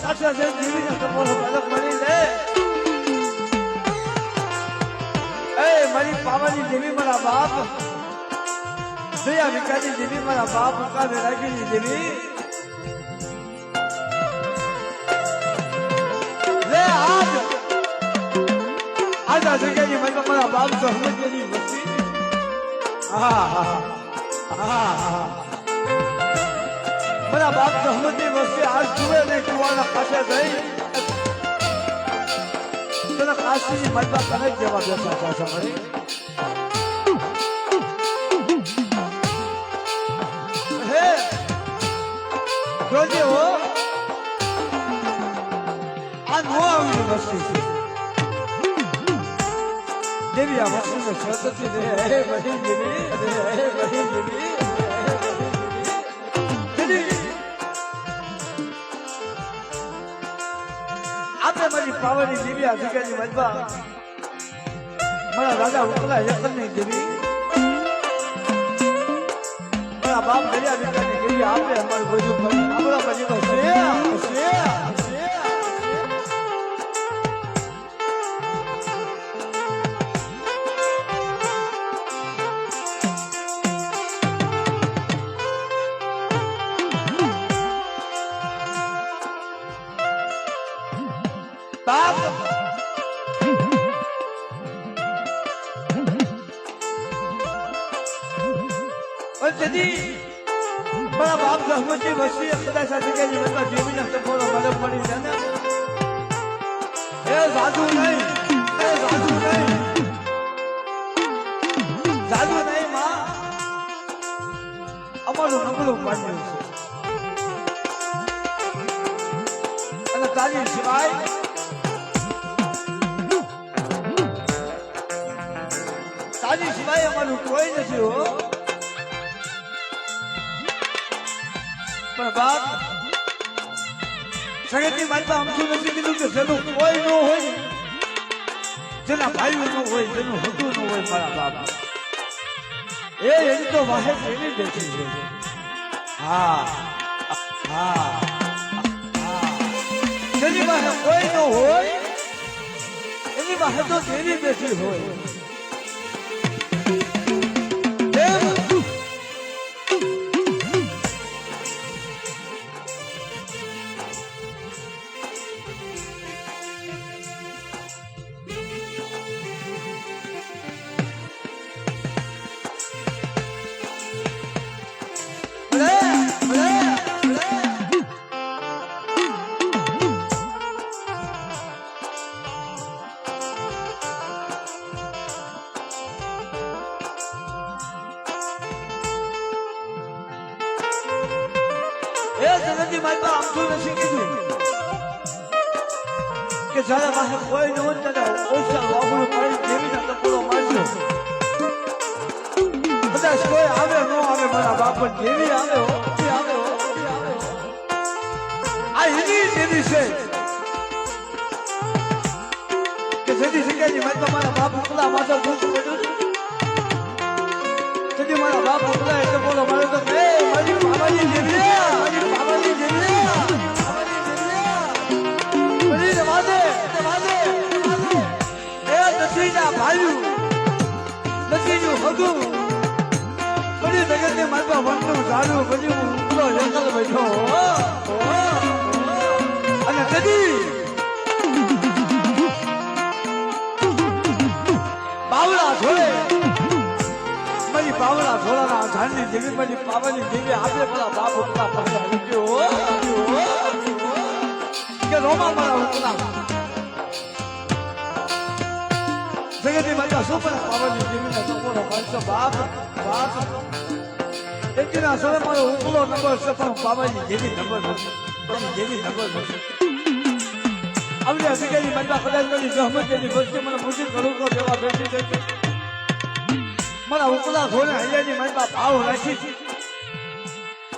કાચા છે જીવીને તમારો બાળક મળી લે એ મારી પાવાની દેવી મારા બાપ દયા વિકારી દેવી મારા બાપ ઉકાળે રાખીની દેવી લે આજ આ જગ્યાની મને મારા બાપ સહમતીની વસ્તી મારા બાપ સહમતી વસ્તી આજ જુએ ને કુવાના પાસે જઈ તને કાશીની મજબા તને જ જવા બેસા છે મારી હે જોજે હો આ નો આવી વસ્તી છે દેવી આ વસ્તુને સતત હે બધી દેવી હે બધી દેવી આપણે મારી પાવાની દેવી આ જગ્યાની મજબા મારા રાજા ઉકલા એકલની દેવી મારા બાપ દરિયા વિકાની દેવી આપણે અમારું બધું આપણા પછી છે બાપ જદી મારા બાપ સહમતી વસ્તી કદાચ સાથે કે જીવનમાં જીવીને સફળ મદદ મળી છે ને એ સાધુ નહીં માં અમારું નબળું પાડ્યું છે અને તારી સિવાય તારી સિવાય અમારું કોઈ નથી હો પણ બાપ સગતની માતા અમથું નથી કીધું કે જેનું કોઈ ન હોય જેના ભાઈઓ ન હોય જેનું હતું ન હોય મારા બાપ એની તો વાહે એની બેઠી છે જેની પાસે કોઈ ન હોય એની પાસે તો તેની બેઠી હોય જગતની માતા આમથું નથી કીધું કે જયારે પાસે કોઈ ન હોય ત્યારે ઓછા વાપરું પાણી દેવીને ટપોરો મારજો કદાચ કોઈ આવે ન આવે મારા બાપ દેવી આવે આ એની દેવી છે કે જેની જગ્યાની માતા મારા બાપ ઉકલા માતા દૂધ પડ્યું જેથી મારા બાપ ઉકલા એટલે બોલો મારે તો મારી બાબાની દેવી મારા વનનું ઝાડું પછી હું ઉકલો જંગલ બેઠો અને કદી બાવળા છોડે મારી બાવળા છોડાના ઝાડની દેવી મારી પાવાની દેવી આપે પેલા બાપ ઉકલા પાસે કે રોમા મારા ઉકલા જગતની માતા સુપર પાવાની દેવીને સપોરો પાંચસો બાપ એકના સમય મારો ઉકલો નંબર છે પણ બાબાની દેવી નંબર નથી દેવી નંબર નથી આપણે અધિકારી માતા કદાચ મારી સહમતીની વસ્તુ મને મુશ્કેલ કરું તો દેવા બેસી જશે મારા ઉકલા ધોને હૈયાની માતા ભાવ રાખી છે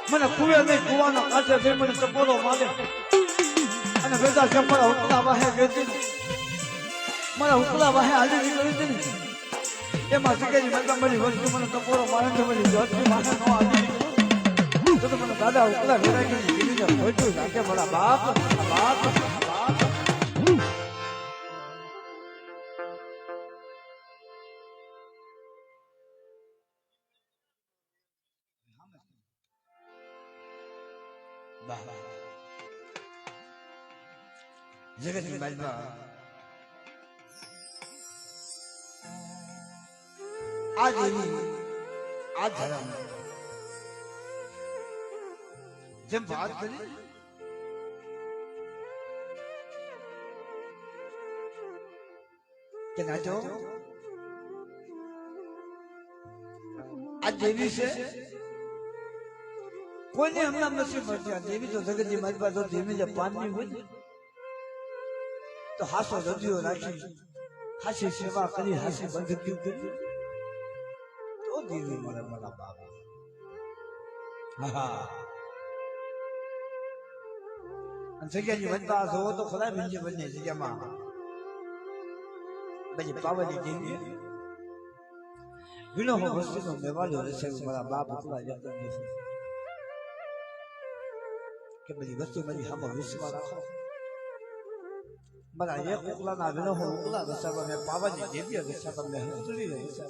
મને કુવે નહીં કુવાનો કાચે થઈ મને સપોરો મારે અને બેટા ચંપડા ઉકલા વાહે ગઈ મારા ઉકલા વાહે હાલી નીકળી હતી ને એમાં જગ્યાની માતા મારી વસ્તુ મને ટપોરો મારે છે મારી જતી માથે ન આવી તો મને દાદા ઉકલા વેરાગી જીવીને ખોટું રાખે મારા બાપ બાપ બાપ જગતની બાજુમાં આ દેવી આ ધર્મ જેમ વાત કરી કે નાચો આ દેવી છે કોઈને હમણાં નથી મળતી આ દેવી તો જગતની મારી પાસે દેવી જે પાનની હોય તો હાસો રજ્યો રાખી હાસી સેવા કરી હાસી બંધકી કરી તો દેવી મળે મારા બાબા હા જગ્યાની વનતા જોવો તો ખરા બીજી બંને જગ્યામાં બધી પાવાની દેવી વિનો વસ્તુનો મેવાલો રહેશે મારા બાપ ઉકલા જતા નથી કે બધી વસ્તુ મારી સામે વિશ્વાસ રાખો મારા એક ઉકલાના વિનો ઉકલા રસ્તા મેં પાવાની દેવી રસ્તા મેં હંસડી રહી છે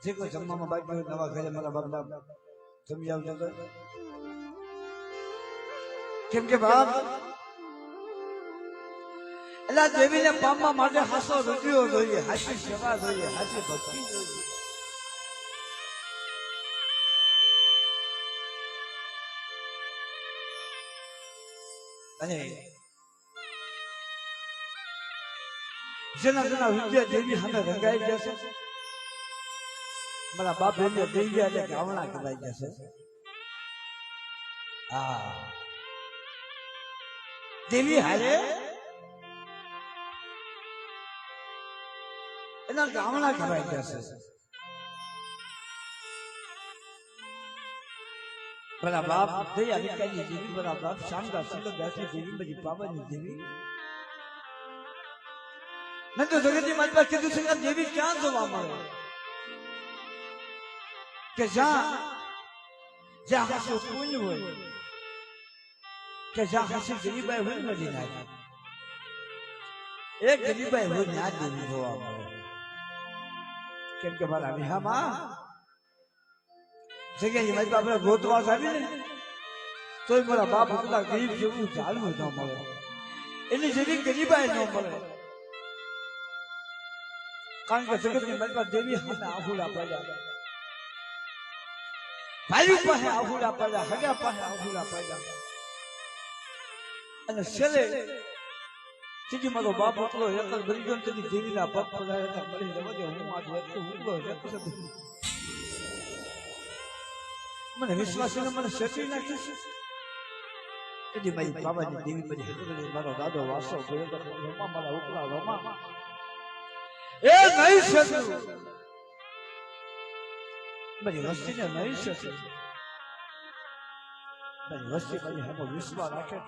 જે કોઈ જમવામાં બાકી નવા ઘરે મારા બાપના જમી આવજો કેમ કે બાપ એટલે દેવીને પામવા માટે હાસો રૂપિયો જોઈએ હાસી સેવા જોઈએ હાસી ભક્તિ જોઈએ અને જેના વિદ્યા દેવી સામે રંગાઈ જશે મારા બાપ એને દઈ ગયા એટલે ગાવણા કરાઈ જશે હા દેવી હારે એના ગામડા કરાઈ જશે મારા બાપ દઈ અધિકારી દેવી મારા બાપ શાનદાર સુંદર દાસી દેવી બધી પાવાની દેવી મેં તો જગતની મારી પાસે કીધું છે કે દેવી ક્યાં જોવા મળે કે જ્યાં હાસું પુણ્ય હોય કે જ્યાં હાસી ગરીબાઈ હોય મળી નાખે એક ગરીબાઈ હોય ત્યાં દેવી જોવા મળે કેમ કે મારા વિહામાં જગ્યાએ મારી બાપ ગોતવાસ આવી ને તોય મારા બાપ ઉકલા ગરીબ જેવું ઝાલવું ન મળે એની જેવી ગરીબાઈ ન મળે કારણ કે જગતની મારી બાપ દેવી હાથે આફુડા પડ્યા ભાઈ પાસે આફુડા પડ્યા હગા પાસે આફુડા પડ્યા અને છેલ્લે સીધી મારો બાપ ઉકલો એક જ બની ગયો તેની દેવીના પગ પધારે મળી જવા દે હું આજ વ્યક્તિ ઉકલો મને વિશ્વાસ છે મને શેઠી નાખીશ એની મારી બાબાની દેવી બધી મારો દાદો વાસો ગયો રમા મારા ઉકલા રમા એ નહીં શેઠું મારી વસ્તીને નહીં શેઠું મારી વસ્તી મારી હમો વિશ્વાસ રાખે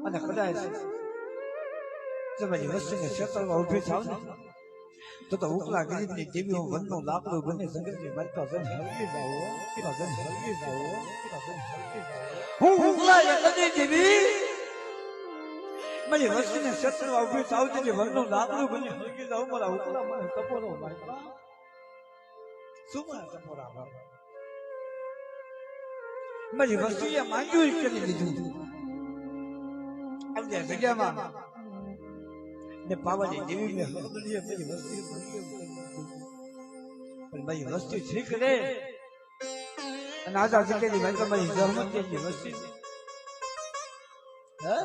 અને કદાચ જો મારી વસ્તીને ક્ષેત્રમાં ઉભી થાવ ને તો ઉકલા ગરીબની દેવી હું વનનું લાકડું બને સંગતની મારતા જન હલકી જાઓ હું ઉકલા એકની દેવી મારી વસ્તીને ક્ષેત્રમાં ઉભી થાવ તે વનનું લાકડું બને હલકી જાઓ મારા ઉકલા મને ટપોરો મારતા શું મને ટપોરા માર મારી વસ્તીએ માંગ્યું કરી લીધું અમને જગ્યામાં ને પાવાની દેવી મેં હળદડીએ મારી વસ્તી પણ મારી વસ્તી ઠીક રે અને આજા જગ્યાની ભાઈ મારી જહમતની વસ્તી હે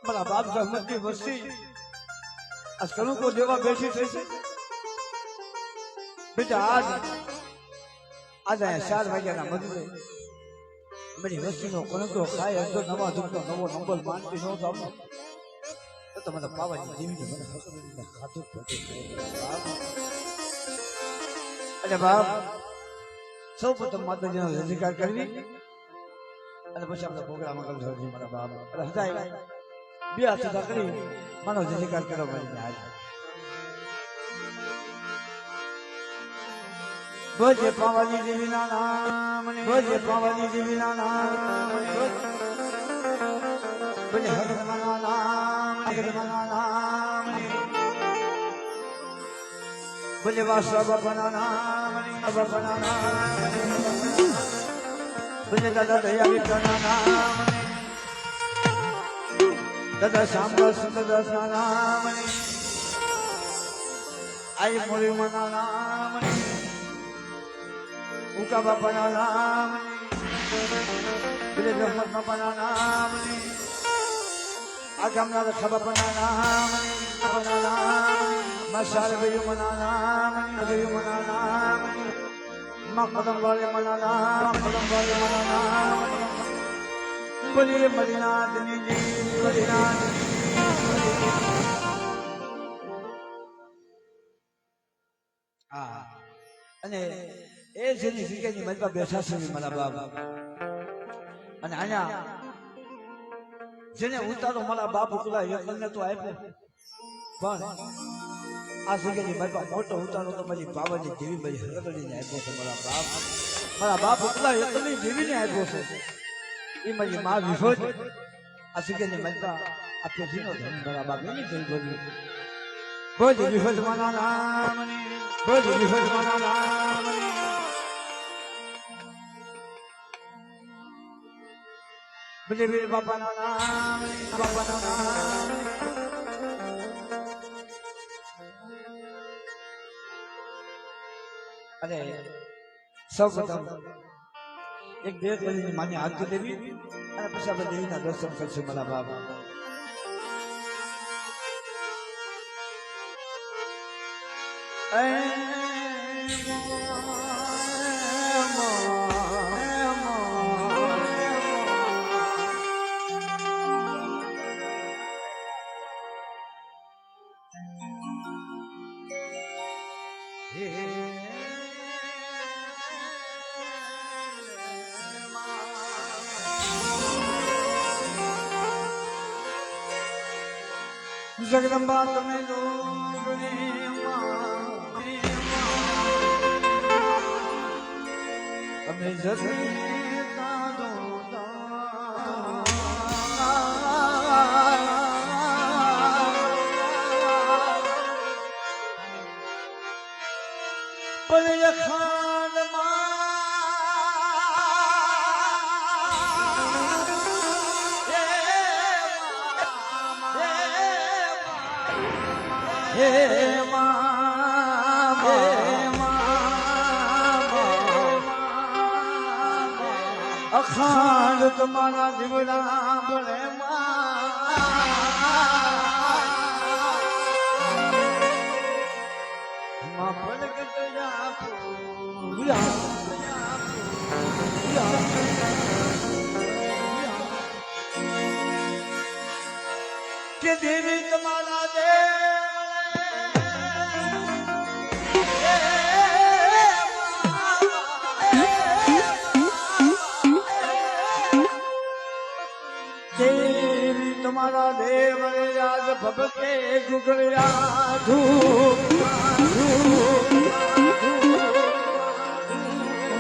મારા બાપ જહમતની વસ્તી આ કણુકો દેવા બેઠી થઈ છે બેટા આજ 4 વાગ્યાના મજૂરે મારી વસ્તીનો કણકો ખાય તો નવા દુઃખનો નવો નંબર માનતી ન થાવ તો તમારે પાવાની દેવીને મને હકડીને ખાતું અરે બાપ સૌ પ્રથમ માતાજીનો અધિકાર કરવી અને પછી આપણે પ્રોગ્રામ આગળ ધરવી મારા બાપ અરે હજાય બે હાથ કરી માનો જયકાર કરો મારી હાલ ભજે પાવાની દેવીના નામ ભજે પાવાની દેવીના નામ ભજે હનુમાનના નામ હનુમાનના નામ ભજે વાસા બાપાના નામ બાપાના નામ ભજે દાદા દયા વિઠ્ઠલના નામ દાદા શામળા સુંદરદાસના નામ આઈ મોરીમાના નામ ઉકા બાપાના નામ ભજે બ્રહ્મત બાપાના નામ આ ગામના રખા બાપાના નામ બાપાના નામ મસાલ ભયુમના નામ ભયુમના નામ મકદમ વાલે મના નામ મકદમ વાલે મના નામ બોલીએ મદીનાથની જી મદીનાથની હા અને એ જેની જગ્યાની મજબા બેઠા છે મારા બાપ અને આયા જેને ઉતારો મારા બાપ ઉકલા એકલને તો આપ્યો પણ આ જગ્યાની મજબા મોટો ઉતારો તો મારી બાવાની દેવી મારી હરગડીને આપ્યો છે મારા બાપ ઉકલા એકલની દેવીને આપ્યો છે એ મારી મા વિભોજ આ જગ્યાની મજબા આ પૃથ્વીનો ધન મારા બાપ એની જઈ બોલ્યું ભોજ વિભોજ માના નામ ભોજ વિભોજ માના નામ ભજે વીર બાપાના નામ બાપાના નામ અરે સૌ પ્રથમ એક બે કરીને માની આરતી દેવી અને પછી આપણે દેવીના દર્શન કરશું મારા બાપ जगदम्बा તમે અમે જગતા દો પણ અખાંડ તમારા જીવડા ભલે માં ભલગત કે દેવી તમારા દેવ તમારા દેવ રાજ ભગતે ગુગળ્યા ધૂપ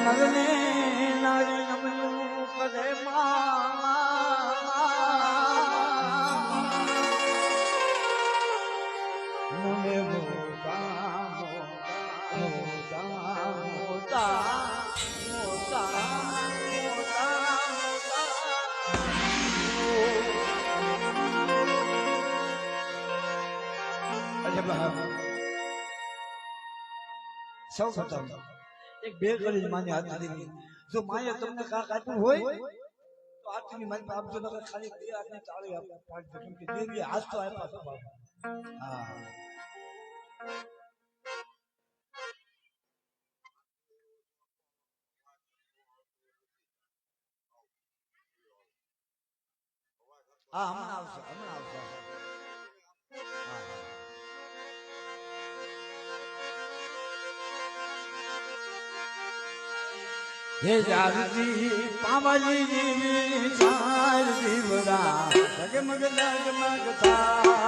નગને નારી નમયું કરે નમે મોટા મોટા મોટા મોટા સૌ પ્રથમ એક બે કરી માની હાથ દીધી જો માએ તમને કાક આપ્યું હોય તો આટલી મારી આપજો નકર ખાલી બે હાથની તાળી આપો પાંચ કેમ કે દેવી હાથ તો આપ્યા છે બાપ હા હા હમણાં આવશે હે જાગતી પાવાજી જીવી સાર દીવડા જગમગ જગમગ થાય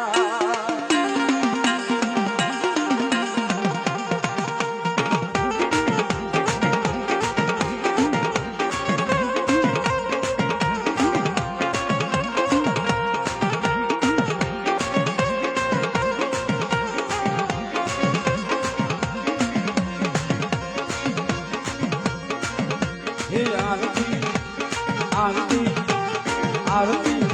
आरती आरती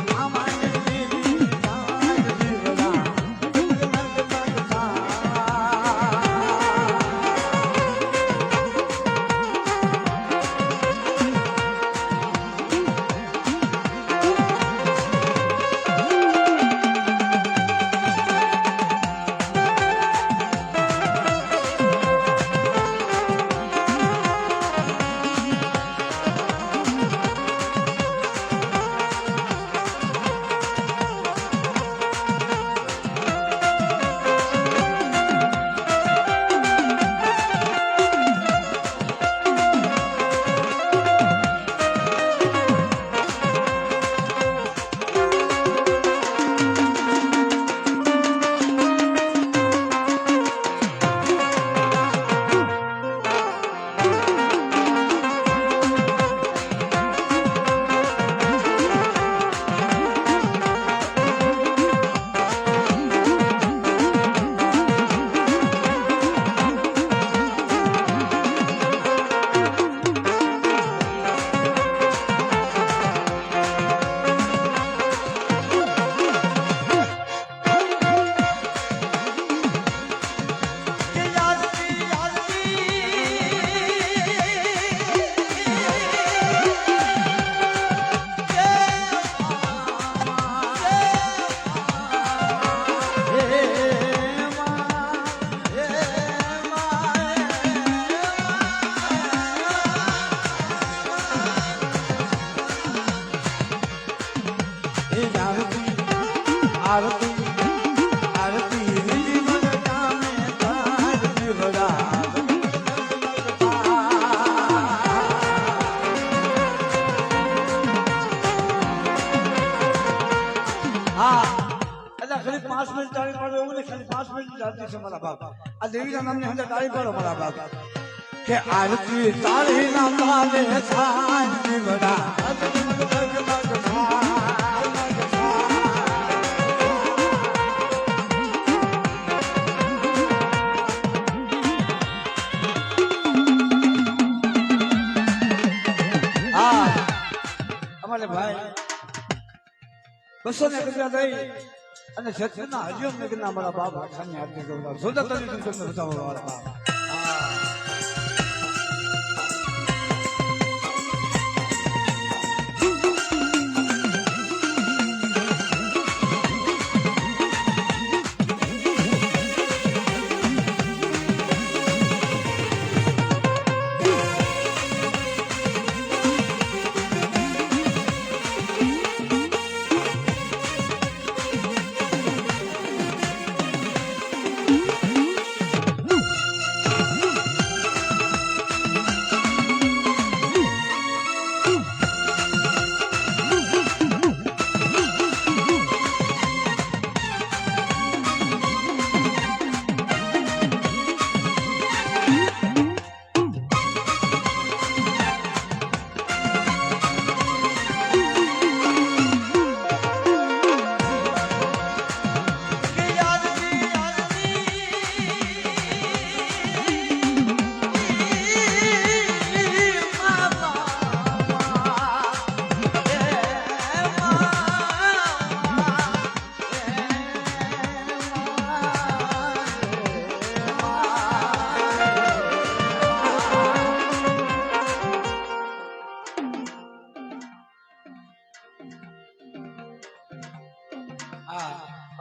ખાલી 5 મિનિટ તાળી પાડો એવું નહીં ખાલી 5 મિનિટ આરતી છે મારા બાપ આ દેવીના નામની અંદર તાળી પાડો મારા બાપ કે આરતી તાળી ના તાલે થાય દીવડા અમારે ભાઈ 200 ને રૂપિયા દઈ અને સત્યના હરિઓમ નગરના મારા બાપ આખાની આરતી કરતા સુંદર તરીકે તમને બતાવો મારા બાપ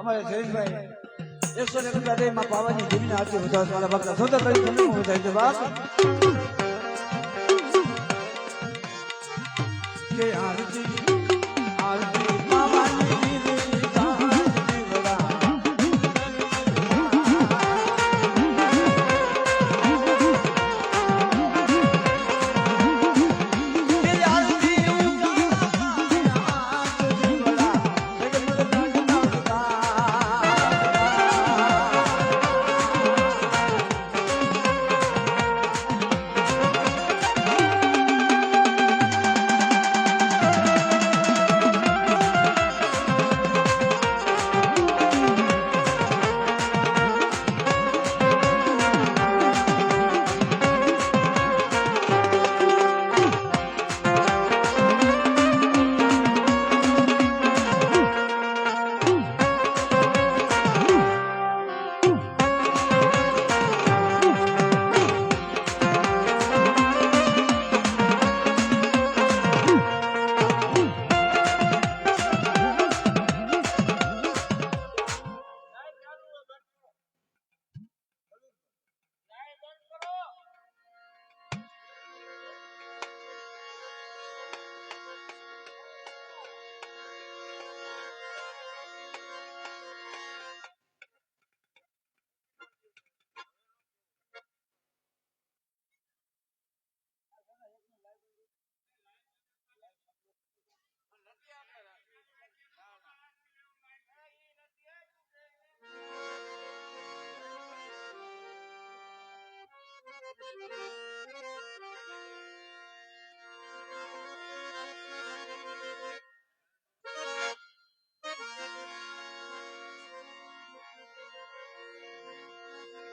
અમારે જયેશભાઈ 100 રૂપિયા દઈ માં પાવાની દેવીને આરતી વધારે મારા બાપના સોદા તરીકે તમને વધારી દે બાપ કે આરતી આરતી પાવાની દેવી તાજ દીવડા